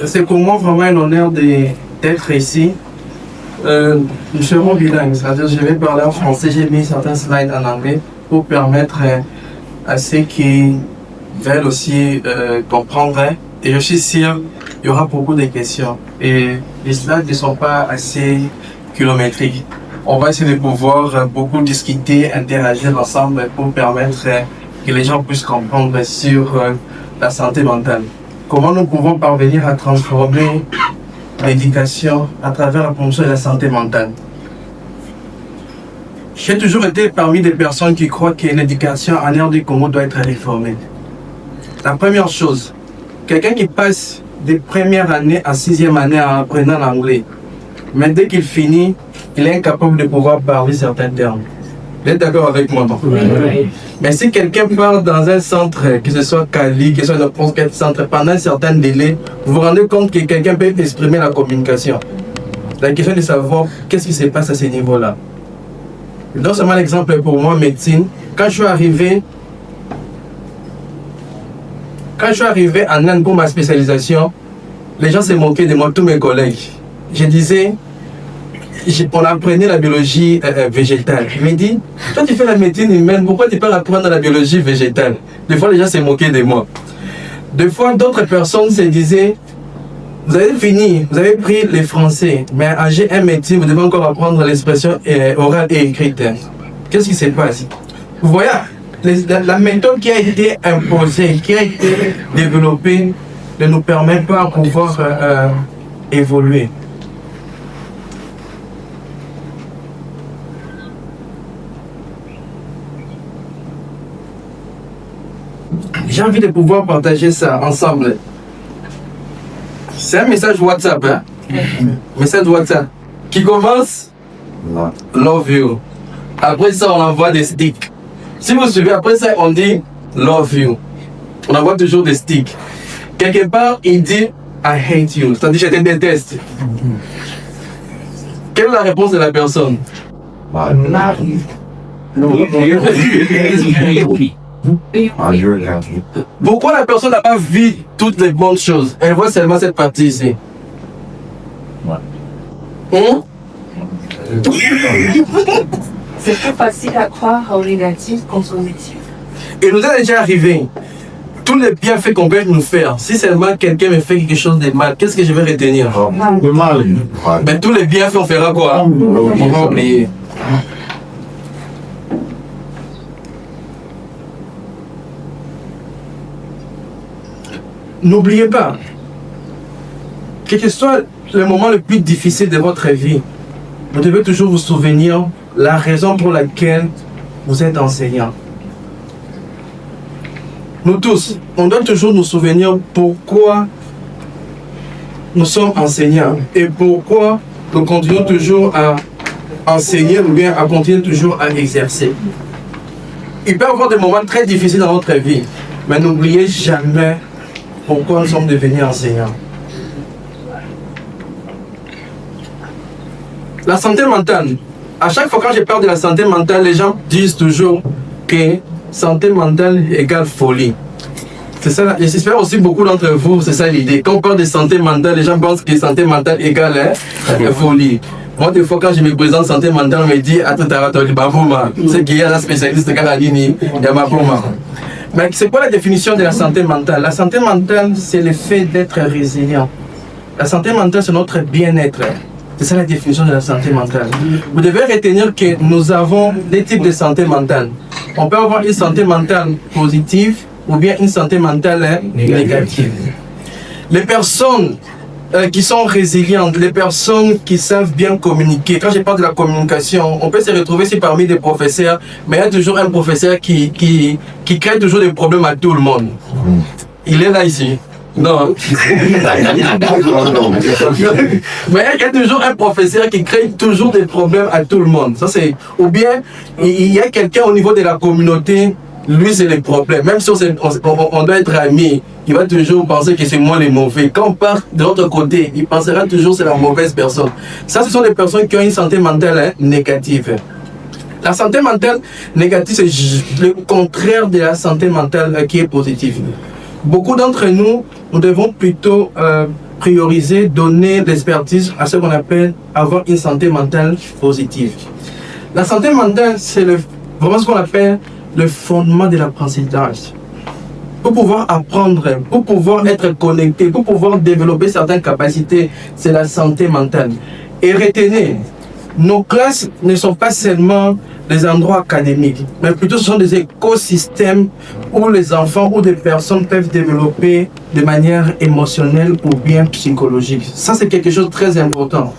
C'est pour moi vraiment un honneur d'être ici. Nous serons bilingues, c'est-à-dire je vais parler en français, j'ai mis certains slides en anglais pour permettre à ceux qui veulent aussi comprendre. Et je suis sûr qu'il y aura beaucoup de questions. Et les slides ne sont pas assez kilométriques. On va essayer de pouvoir beaucoup discuter, interagir ensemble pour permettre que les gens puissent comprendre sur la santé mentale. Comment nous pouvons parvenir à transformer l'éducation à travers la promotion de la santé mentale. J'ai toujours été parmi des personnes qui croient que l'éducation en aire du Congo doit être réformée. La première chose, quelqu'un qui passe des premières années à 6e année en apprenant l'anglais, mais dès qu'il finit, il est incapable de pouvoir parler certains termes. Vous êtes d'accord avec moi? Oui. Mais si quelqu'un part dans un centre, que ce soit Cali, que ce soit n'importe quel centre, pendant un certain délai, vous vous rendez compte que quelqu'un peut exprimer la communication. La question est de savoir qu'est-ce qui se passe à ce niveau-là. Je donne seulement l'exemple pour moi, médecine. Quand je suis arrivé en Inde pour ma spécialisation, les gens se moquaient de moi, tous mes collègues. Je disais, on apprenait la biologie végétale. Il me dit, toi tu fais la médecine humaine, pourquoi tu peux apprendre la biologie végétale? Des fois les gens se moquaient de moi. Des fois d'autres personnes se disaient, vous avez fini, vous avez pris les français, mais à G1 médecine, vous devez encore apprendre l'expression orale et écrite. Qu'est-ce qui se passe? Vous voyez, la méthode qui a été imposée, qui a été développée, ne nous permet pas de pouvoir évoluer. J'ai envie de pouvoir partager ça ensemble. C'est un message WhatsApp, hein? Message WhatsApp qui commence Love you. Après ça, on envoie des sticks. Si vous suivez, après ça, on dit Love you. On envoie toujours des sticks. Quelque part, il dit I hate you. C'est-à-dire, je te déteste. Quelle est la réponse de la personne? Pourquoi la personne n'a pas vu toutes les bonnes choses? Elle voit seulement cette partie ici. C'est plus facile à croire au négatif qu'au positif. Il nous est déjà arrivé. Tous les bienfaits qu'on peut nous faire, si seulement quelqu'un me fait quelque chose de mal, qu'est-ce que je vais retenir? Le mal. Ben, tous les bienfaits, on fera quoi? On va oublier. N'oubliez pas, quel que soit le moment le plus difficile de votre vie, vous devez toujours vous souvenir la raison pour laquelle vous êtes enseignant. Nous tous, on doit toujours nous souvenir pourquoi nous sommes enseignants et pourquoi nous continuons toujours à enseigner ou bien à continuer toujours à exercer. Il peut y avoir des moments très difficiles dans notre vie, mais n'oubliez jamais pourquoi nous sommes devenus enseignants. La santé mentale. À chaque fois quand je parle de la santé mentale, les gens disent toujours que santé mentale égale folie. C'est ça, j'espère aussi beaucoup d'entre vous, c'est ça l'idée. Quand on parle de santé mentale, les gens pensent que santé mentale égale folie. Moi, des fois, quand je me présente santé mentale, on me dit, attends, c'est qu'il y a la spécialiste de Kaladini, il y a ma pouma. Mais c'est quoi la définition de la santé mentale? La santé mentale, c'est le fait d'être résilient. La santé mentale, c'est notre bien-être. C'est ça la définition de la santé mentale. Vous devez retenir que nous avons des types de santé mentale. On peut avoir une santé mentale positive ou bien une santé mentale négative. Les personnes qui sont résilientes, les personnes qui savent bien communiquer. Quand je parle de la communication, on peut se retrouver ici parmi des professeurs, mais il y a toujours un professeur qui crée toujours des problèmes à tout le monde. Il est là ici. Non. Mais il y a toujours un professeur qui crée toujours des problèmes à tout le monde. Ça, c'est... Ou bien, il y a quelqu'un au niveau de la communauté, lui, c'est le problème. Même si on doit être amis, il va toujours penser que c'est moi le mauvais. Quand on part de l'autre côté, il pensera toujours que c'est la mauvaise personne. Ça, ce sont des personnes qui ont une santé mentale négative. La santé mentale négative, c'est le contraire de la santé mentale qui est positive. Beaucoup d'entre nous, nous devons plutôt prioriser, donner l'expertise à ce qu'on appelle avoir une santé mentale positive. La santé mentale, c'est vraiment ce qu'on appelle le fondement de l'apprentissage. Pour pouvoir apprendre, pour pouvoir être connecté, pour pouvoir développer certaines capacités, c'est la santé mentale. Et retenez, nos classes ne sont pas seulement des endroits académiques, mais plutôt ce sont des écosystèmes où les enfants ou des personnes peuvent développer de manière émotionnelle ou bien psychologique. Ça, c'est quelque chose de très important.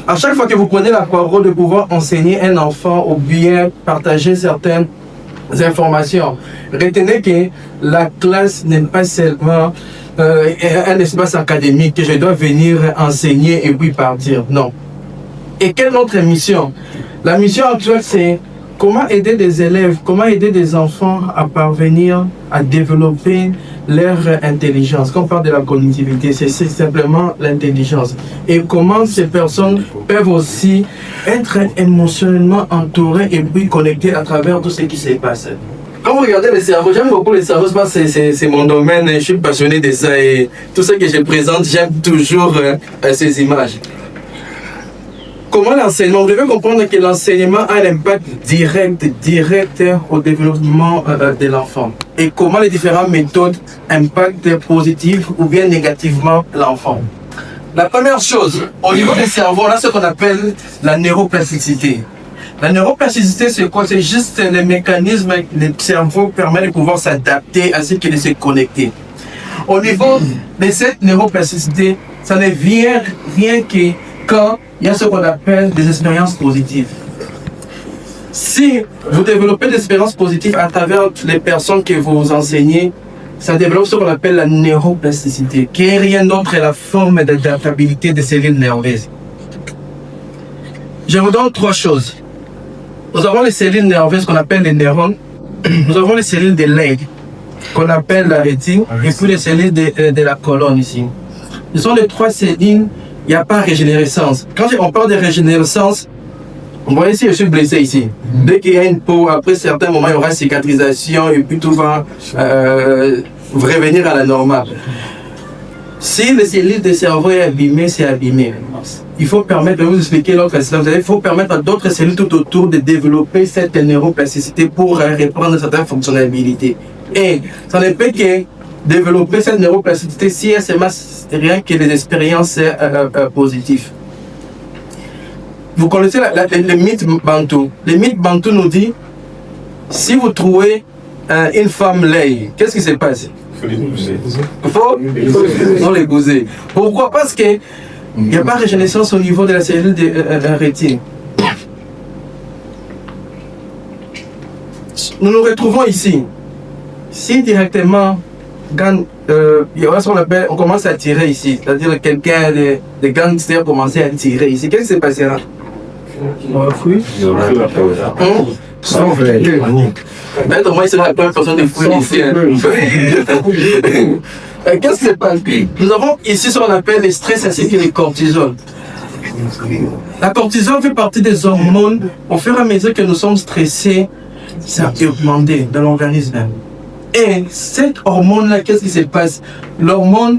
À chaque fois que vous prenez la parole de pouvoir enseigner un enfant ou bien partager certaines informations, retenez que la classe n'est pas seulement un espace académique que je dois venir enseigner et puis partir. Non. Et quelle est notre mission? La mission actuelle, c'est comment aider des élèves, comment aider des enfants à parvenir à développer leur intelligence. Quand on parle de la cognitivité, c'est simplement l'intelligence. Et comment ces personnes peuvent aussi être émotionnellement entourées et puis connectées à travers tout ce qui se passe. Quand vous regardez le cerveau, j'aime beaucoup le cerveau, c'est mon domaine, je suis passionné de ça et tout ce que je présente, j'aime toujours ces images. Comment l'enseignement? Vous devez comprendre que l'enseignement a un impact direct au développement de l'enfant. Et comment les différentes méthodes impactent positivement ou bien négativement l'enfant. La première chose, au niveau du cerveau, on a ce qu'on appelle la neuroplasticité. La neuroplasticité, c'est quoi? C'est juste le mécanisme que le cerveau permet de pouvoir s'adapter ainsi que de se connecter. Au niveau de cette neuroplasticité, ça ne vient rien que quand il y a ce qu'on appelle des expériences positives. Si vous développez des expériences positives à travers les personnes que vous enseignez, ça développe ce qu'on appelle la neuroplasticité, qui est rien d'autre que la forme d'adaptabilité des cellules nerveuses. Je vous donne trois choses. Nous avons les cellules nerveuses qu'on appelle les neurones, nous avons les cellules de l'aigle, qu'on appelle la rétine, et puis les cellules de la colonne ici. Ce sont les trois cellules. Il n'y a pas de régénérescence. Quand on parle de régénérescence, vous voyez ici, je suis blessé ici. Dès qu'il y a une peau, après certains moments, il y aura cicatrisation et puis tout va revenir à la normale. Si les cellules du cerveau est abîmée, c'est abîmé. Il faut permettre, je vais vous expliquer l'autre slide, il faut permettre à d'autres cellules tout autour de développer cette neuroplasticité pour reprendre certaines fonctionnalités. Et ça ne peut que développer cette neuroplasticité si elle se masse rien que les expériences positives. Vous connaissez le mythe bantou. Le mythe bantou nous dit, si vous trouvez une femme laide, qu'est-ce qui se passe? Il faut l'épouser. Pourquoi? Parce qu'il n'y a pas de régénérescence au niveau de la cellule de rétine. Nous nous retrouvons ici. Si directement, quand il y aura ce qu'on appelle, on commence à tirer ici, c'est-à-dire quelqu'un, des gangsters commencent à tirer ici, qu'est-ce qui se passera? On va fuir. Peut-être moi, il sera la première personne de fuir ici. Qu'est-ce qui se passe? Nous avons ici ce qu'on appelle le stress ainsi que le cortisol. La cortisol fait partie des hormones. Au fur et à mesure que nous sommes stressés, ça augmente dans l'organisme. Et cette hormone-là, qu'est-ce qui se passe? L'hormone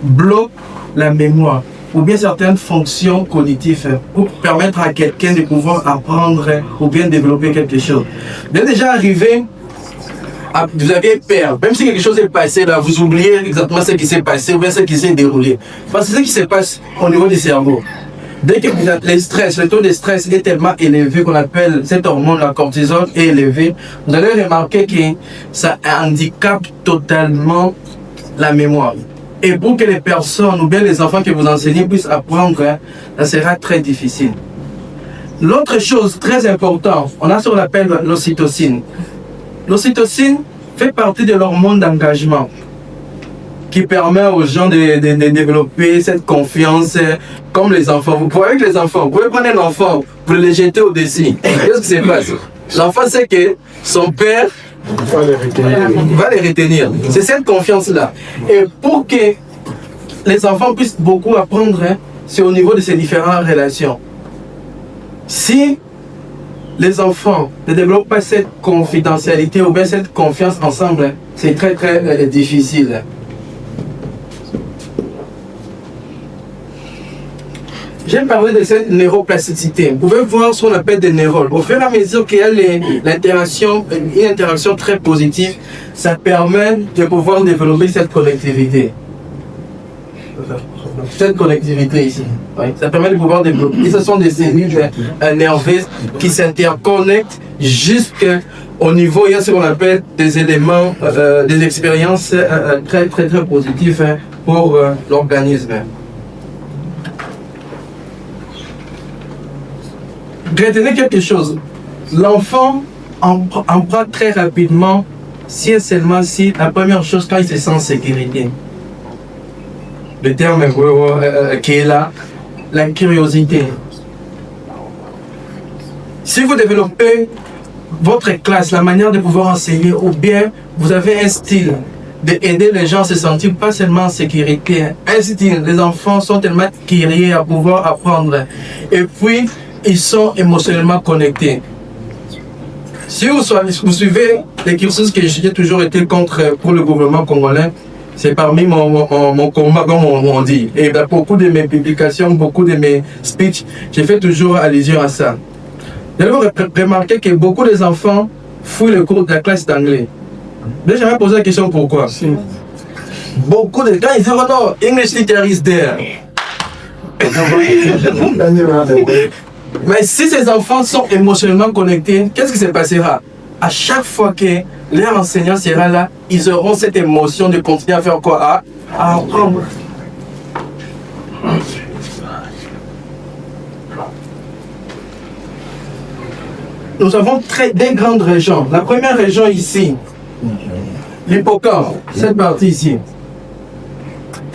bloque la mémoire ou bien certaines fonctions cognitives pour permettre à quelqu'un de pouvoir apprendre ou bien développer quelque chose. Vous êtes déjà arrivé, vous aviez peur, même si quelque chose est passé là, vous oubliez exactement ce qui s'est passé ou bien ce qui s'est déroulé. Parce que c'est ce qui se passe au niveau du cerveau. Dès que le taux de stress est tellement élevé qu'on appelle cette hormone, la cortisol, est élevé, vous allez remarquer que ça handicape totalement la mémoire. Et pour que les personnes ou bien les enfants que vous enseignez puissent apprendre, ça sera très difficile. L'autre chose très importante, on a ce qu'on appelle l'ocytocine. L'ocytocine fait partie de l'hormone d'engagement qui permet aux gens de développer cette confiance comme les enfants. Vous pouvez avec les enfants, vous pouvez prendre un enfant, vous le jetez au-dessus. Qu'est-ce qui se passe? L'enfant sait que son père va les retenir. C'est cette confiance-là. Et pour que les enfants puissent beaucoup apprendre, c'est au niveau de ces différentes relations. Si les enfants ne développent pas cette confidentialité ou bien cette confiance ensemble, c'est très très difficile. J'ai parlé de cette neuroplasticité. Vous pouvez voir ce qu'on appelle des neurones. Au fur et à mesure qu'il y a une interaction très positive, ça permet de pouvoir développer cette connectivité. Cette connectivité ici. Oui. Ça permet de pouvoir développer. Et ce sont des cellules nerveuses qui s'interconnectent jusqu'au niveau, il y a ce qu'on appelle des éléments, des expériences très positives pour l'organisme. Retenez quelque chose. L'enfant en prend très rapidement si et seulement si la première chose quand il se sent en sécurité. Le terme qui est là, la curiosité. Si vous développez votre classe, la manière de pouvoir enseigner, ou bien vous avez un style d'aider les gens à se sentir pas seulement en sécurité, un style, les enfants sont tellement curieux à pouvoir apprendre. Et puis, ils sont émotionnellement connectés. Si vous suivez les cursus que j'ai toujours été contre pour le gouvernement congolais, c'est parmi mon combat, comme on dit. Et dans beaucoup de mes publications, beaucoup de mes speeches, j'ai fait toujours allusion à ça. Vous allez remarquer que beaucoup des enfants fouillent le cours de la classe d'anglais. J'ai jamais posé la question pourquoi. Beaucoup de... Quand ils disent, oh non, English teacher is there. Mais si ces enfants sont émotionnellement connectés, qu'est-ce qui se passera? À chaque fois que leur enseignant sera là, ils auront cette émotion de continuer à faire quoi? À apprendre. Nous avons des grandes régions. La première région ici, l'hippocampe, cette partie ici.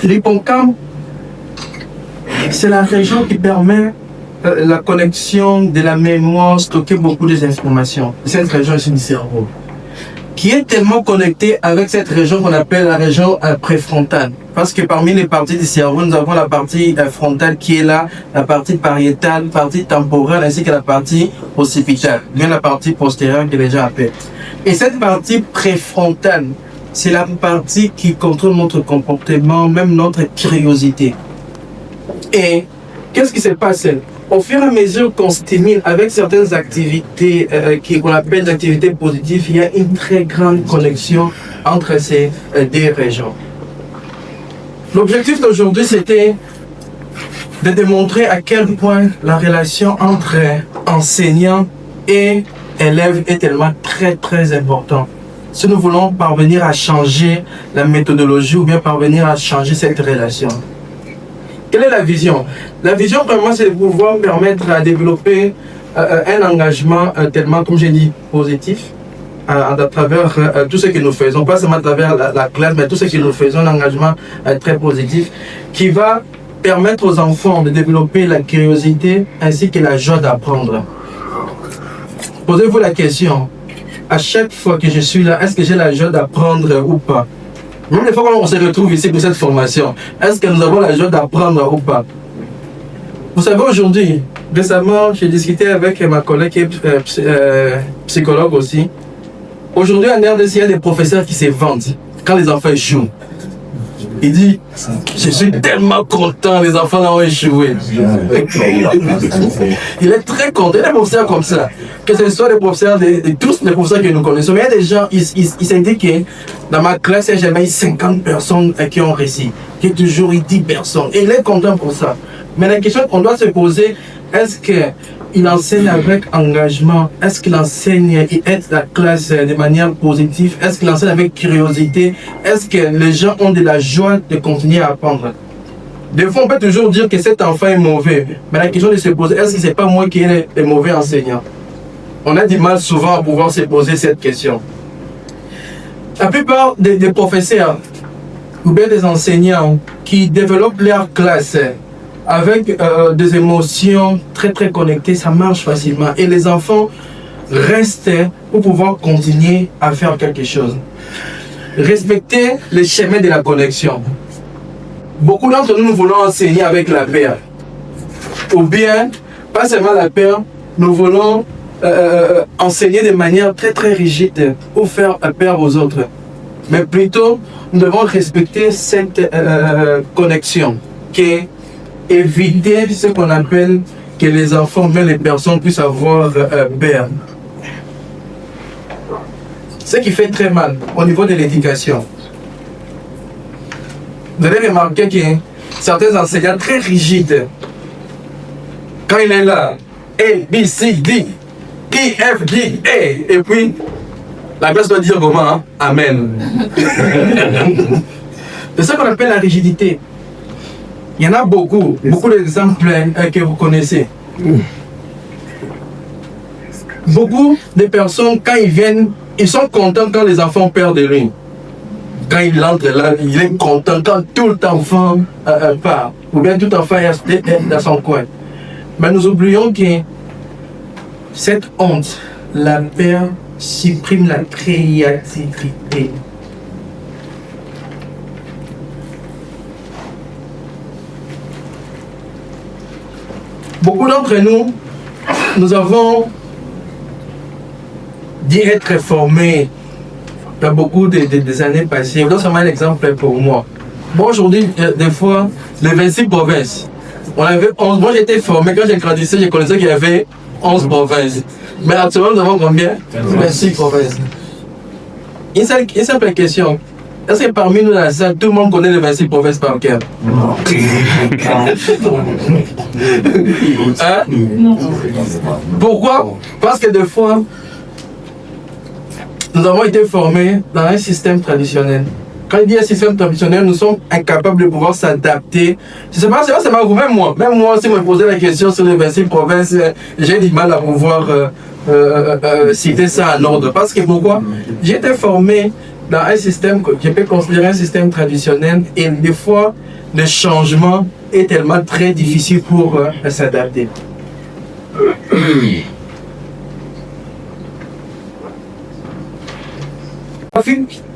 L'hippocampe, c'est la région qui permet la connexion de la mémoire, stocker beaucoup d'informations. Cette région ici du cerveau, qui est tellement connectée avec cette région qu'on appelle la région préfrontale. Parce que parmi les parties du cerveau, nous avons la partie frontale qui est là, la partie pariétale, la partie temporale, ainsi que la partie occipitale, bien la partie postérieure que les gens appellent. Et cette partie préfrontale, c'est la partie qui contrôle notre comportement, même notre curiosité. Et qu'est-ce qui se passe? Au fur et à mesure qu'on stimule avec certaines activités qu'on appelle des activités positives, il y a une très grande connexion entre ces deux régions. L'objectif d'aujourd'hui, c'était de démontrer à quel point la relation entre enseignant et élève est tellement très importante. Si nous voulons parvenir à changer la méthodologie ou bien parvenir à changer cette relation. Quelle est la vision? La vision, vraiment, c'est de pouvoir permettre à développer un engagement tellement, comme j'ai dit, positif à travers tout ce que nous faisons, pas seulement à travers la classe, mais tout ce que nous faisons, un engagement très positif qui va permettre aux enfants de développer la curiosité ainsi que la joie d'apprendre. Posez-vous la question, à chaque fois que je suis là, est-ce que j'ai la joie d'apprendre ou pas? Même les fois qu'on se retrouve ici pour cette formation, est-ce que nous avons la joie d'apprendre ou pas? Vous savez, aujourd'hui, récemment, j'ai discuté avec ma collègue qui est psychologue aussi. Aujourd'hui, en RDC, il y a des professeurs qui se vendent quand les enfants échouent. Il dit, je suis tellement content, les enfants ont échoué. Il est très content, il y a des professeurs comme ça. Que ce soit des professeurs, tous les professeurs que nous connaissons. Mais il y a des gens, ils s'indiquent que dans ma classe, il y a jamais eu 50 personnes qui ont réussi. Il y a toujours eu 10 personnes. Et il est content pour ça. Mais la question qu'on doit se poser, est-ce qu'il enseigne avec engagement? Est-ce qu'il enseigne et aide la classe de manière positive? Est-ce qu'il enseigne avec curiosité? Est-ce que les gens ont de la joie de continuer à apprendre? Des fois, on peut toujours dire que cet enfant est mauvais. Mais la question de se poser, est-ce que ce n'est pas moi qui est le mauvais enseignant? On a du mal souvent à pouvoir se poser cette question. La plupart des professeurs ou bien des enseignants qui développent leur classe avec des émotions très connectées, ça marche facilement. Et les enfants restent pour pouvoir continuer à faire quelque chose. Respecter le chemin de la connexion. Beaucoup d'entre nous, nous voulons enseigner avec la paire. Ou bien, pas seulement la paire, nous voulons enseigner de manière très rigide pour faire peur aux autres. Mais plutôt, nous devons respecter cette connexion qui est éviter ce qu'on appelle que les enfants, même les personnes puissent avoir peur. Ce qui fait très mal au niveau de l'éducation. Vous avez remarqué que certains enseignants très rigides, quand il est là, A, B, C, D, E, F, G, A, et puis la classe doit dire comment, hein? Amen. C'est ça qu'on appelle la rigidité. Il y en a beaucoup d'exemples que vous connaissez. Beaucoup de personnes, quand ils viennent, ils sont contents quand les enfants perdent de lui. Quand il entre là, il est content quand tout enfant part. Ou bien tout enfant est dans son coin. Mais nous oublions que cette honte, la peur, supprime la créativité. Beaucoup d'entre nous, nous avons dit être formés dans beaucoup des années passées. Je donne seulement un exemple pour moi. Moi aujourd'hui, des fois, les 26 provinces, on avait 11. Moi j'étais formé, quand j'ai grandissé, je connaissais qu'il y avait 11 provinces. Mais actuellement, nous avons combien? 26 provinces. Une simple question. Est-ce que parmi nous dans la salle, tout le monde connaît les 26 provinces par cœur? Non. Hein? Non. Pourquoi? Parce que des fois, nous avons été formés dans un système traditionnel. Quand il dit un système traditionnel, nous sommes incapables de pouvoir s'adapter. Je ne sais pas, c'est ma même moi. Même moi, si vous me posez la question sur les 26 provinces, j'ai du mal à pouvoir citer ça en ordre. Parce que pourquoi? J'ai été formé dans un système que je peux considérer un système traditionnel et des fois, le changement est tellement très difficile pour s'adapter.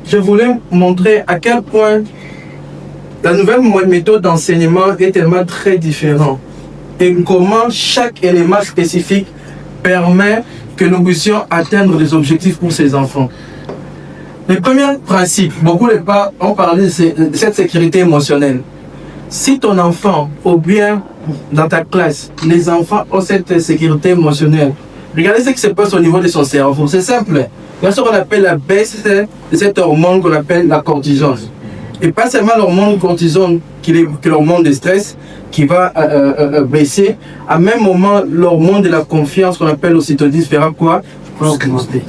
Je voulais montrer à quel point la nouvelle méthode d'enseignement est tellement très différente et comment chaque élément spécifique permet que nous puissions atteindre des objectifs pour ces enfants. Le premier principe, beaucoup de parents ont parlé de cette sécurité émotionnelle. Si ton enfant, ou bien dans ta classe, les enfants ont cette sécurité émotionnelle, regardez ce qui se passe au niveau de son cerveau. C'est simple. Il y a ce qu'on appelle la baisse de cette hormone qu'on appelle la cortisone. Et pas seulement l'hormone cortisone, qui est l'hormone de stress, qui va baisser. À même moment, l'hormone de la confiance qu'on appelle l'ocytocine fera quoi? Augmenter.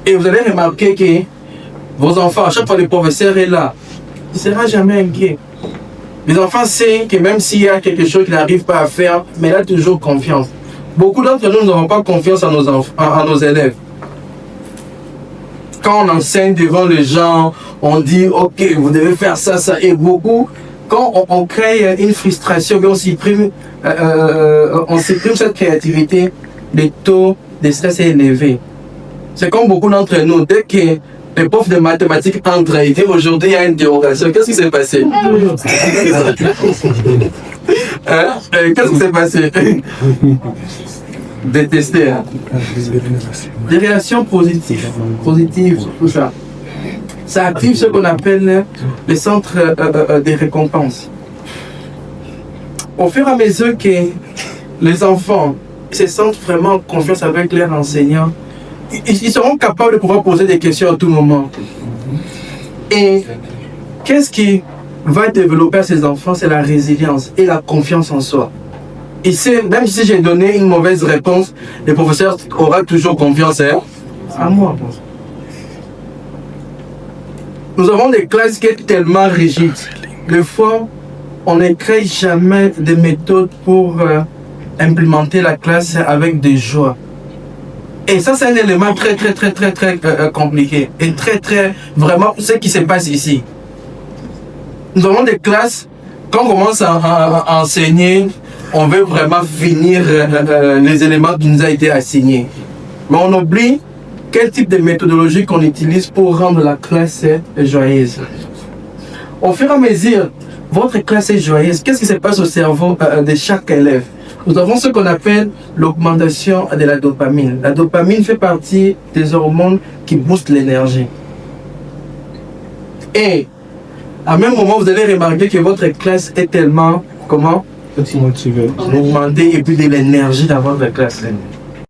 Et vous allez remarquer que vos enfants, à chaque fois que le professeur est là, il ne sera jamais inquiet. Les enfants savent que même s'il y a quelque chose qu'ils n'arrivent pas à faire, mais il a toujours confiance. Beaucoup d'entre nous n'avons pas confiance en nos élèves. Quand on enseigne devant les gens, on dit ok, vous devez faire ça, ça, et beaucoup, quand on crée une frustration, on supprime cette créativité, le taux de stress est élevé. C'est comme beaucoup d'entre nous, dès que les profs de mathématiques entrent et disent aujourd'hui il y a une dérogation, qu'est-ce qui s'est passé? Qu'est-ce qui s'est passé? Détester. Hein? Des réactions positives, tout ça. Ça active ce qu'on appelle les centres de récompense. Au fur et à mesure que les enfants se sentent vraiment en confiance avec leurs enseignants, ils seront capables de pouvoir poser des questions à tout moment. Et qu'est-ce qui va développer à ces enfants? C'est la résilience et la confiance en soi. Et même si j'ai donné une mauvaise réponse, le professeur aura toujours confiance en moi. Nous avons des classes qui sont tellement rigides. Des fois, on ne crée jamais de méthodes pour implémenter la classe avec des joies. Et ça, c'est un élément très compliqué. Et vraiment, ce qui se passe ici. Nous avons des classes, quand on commence à enseigner, on veut vraiment finir les éléments qui nous ont été assignés. Mais on oublie quel type de méthodologie qu'on utilise pour rendre la classe joyeuse. Au fur et à mesure, votre classe est joyeuse. Qu'est-ce qui se passe au cerveau de chaque élève? Nous avons ce qu'on appelle l'augmentation de la dopamine. La dopamine fait partie des hormones qui boostent l'énergie. Et à même moment, vous allez remarquer que votre classe est tellement, comment? être motivé. Augmenter et puis de l'énergie dans votre classe.